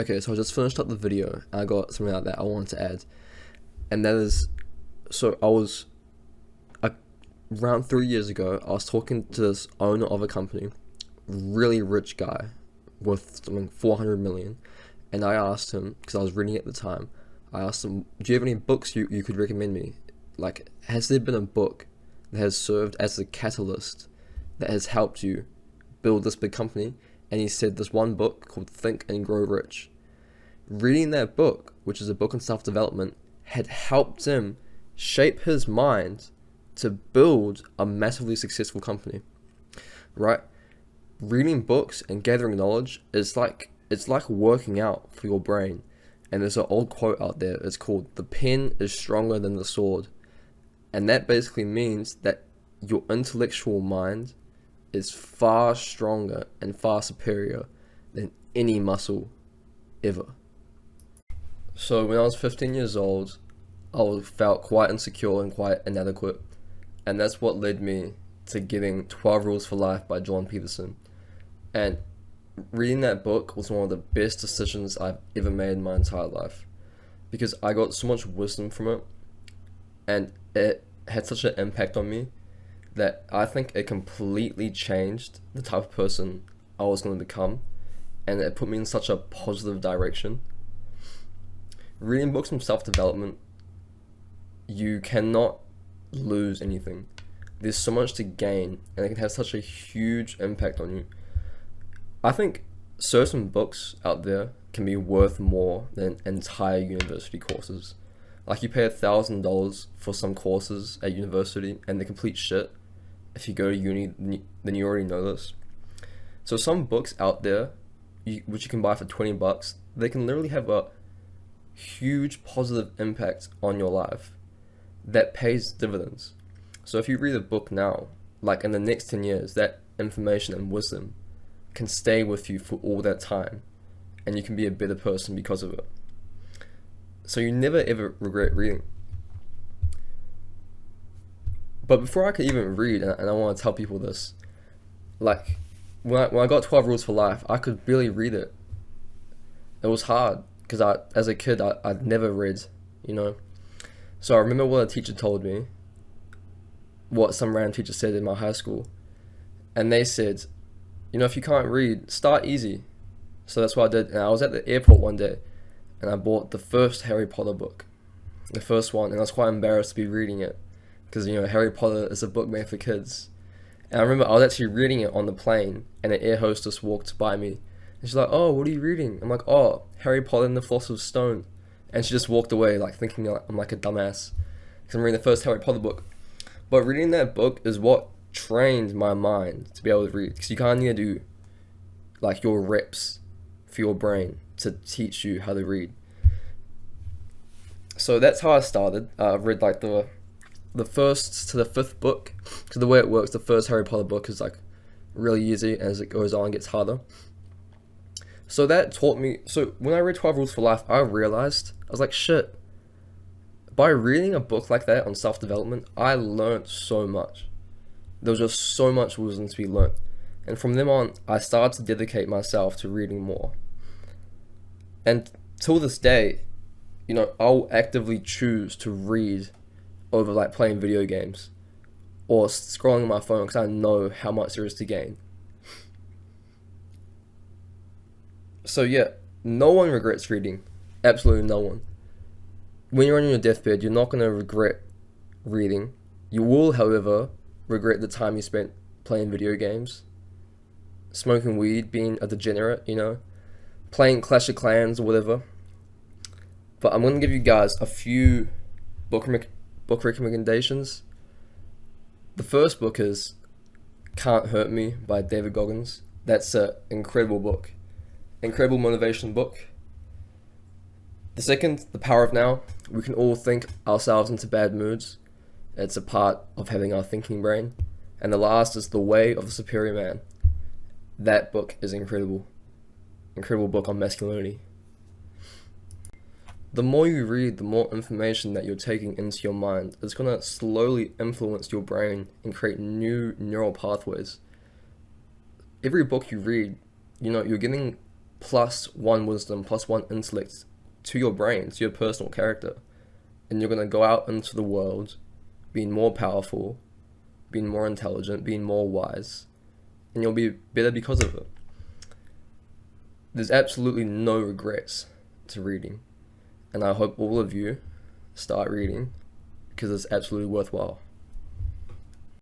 Okay, so I just finished up the video. I got something like that I wanted to add, and that is, so I was uh, around 3 years ago. I was talking to this owner of a company, really rich guy, worth something 400 million, and I asked him because I was reading at the time. I asked him, "Do you have any books you could recommend me? Like, has there been a book that has served as a catalyst that has helped you build this big company?" And he said this one book called Think and Grow Rich. Reading that book, which is a book on self-development, had helped him shape his mind to build a massively successful company, right? Reading books and gathering knowledge is like, it's like working out for your brain. And there's an old quote out there. It's called, "The pen is stronger than the sword." And that basically means that your intellectual mind is far stronger and far superior than any muscle ever. So when I was 15 years old, I felt quite insecure and quite inadequate. And that's what led me to getting 12 Rules for Life by Jordan Peterson. And reading that book was one of the best decisions I've ever made in my entire life, because I got so much wisdom from it, and it had such an impact on me that I think it completely changed the type of person I was going to become, and it put me in such a positive direction. Reading books from self-development, you cannot lose anything. There's so much to gain, and it can have such a huge impact on you. I think certain books out there can be worth more than entire university courses. Like, you pay $1,000 for some courses at university and they're complete shit. If you go to uni, then you already know this. So some books out there, which you can buy for $20, they can literally have a huge positive impact on your life that pays dividends. So if you read a book now, like in the next 10 years, that information and wisdom can stay with you for all that time, and you can be a better person because of it. So you never ever regret reading. But before I could even read, and I want to tell people this, like, when I got 12 Rules for Life, I could barely read it. It was hard, because as a kid, I'd never read, you know. So I remember what a teacher told me, what some random teacher said in my high school, and they said, if you can't read, start easy. So that's what I did. And I was at the airport one day, and I bought the first Harry Potter book, the first one, and I was quite embarrassed to be reading it, because Harry Potter is a book made for kids. And I remember I was actually reading it on the plane, and an air hostess walked by me, and she's like, "Oh, what are you reading?" I'm like, "Oh, Harry Potter and the Philosopher's Stone," and she just walked away, like, thinking I'm like a dumbass, because I'm reading the first Harry Potter book. But reading that book is what trained my mind to be able to read, because you kind of need to do like your reps for your brain to teach you how to read. So that's how I started. I read like the first to the fifth book, because the way it works, the first Harry Potter book is like really easy, and as it goes on it gets harder. So that taught me. So when I read 12 Rules for Life, I realized, I was like, shit, by reading a book like that on self-development, I learned so much. There was just so much wisdom to be learnt. And from then on, I started to dedicate myself to reading more. And till this day, I'll actively choose to read over like playing video games or scrolling on my phone, because I know how much there is to gain. So yeah, no one regrets reading. Absolutely no one. When you're on your deathbed, you're not going to regret reading. You will, however, regret the time you spent playing video games, smoking weed, being a degenerate, playing Clash of Clans or whatever. But I'm going to give you guys a few book recommendations. The first book is Can't Hurt Me by David Goggins. That's an incredible book. Incredible motivation book. The second, The Power of Now. We can all think ourselves into bad moods. It's a part of having our thinking brain. And the last is The Way of the Superior Man. That book is incredible. Incredible book on masculinity. The more you read, the more information that you're taking into your mind. It's going to slowly influence your brain and create new neural pathways. Every book you read, you're getting plus one wisdom, plus one intellect to your brain, to your personal character. And you're going to go out into the world being more powerful, being more intelligent, being more wise, and you'll be better because of it. There's absolutely no regrets to reading, and I hope all of you start reading because it's absolutely worthwhile.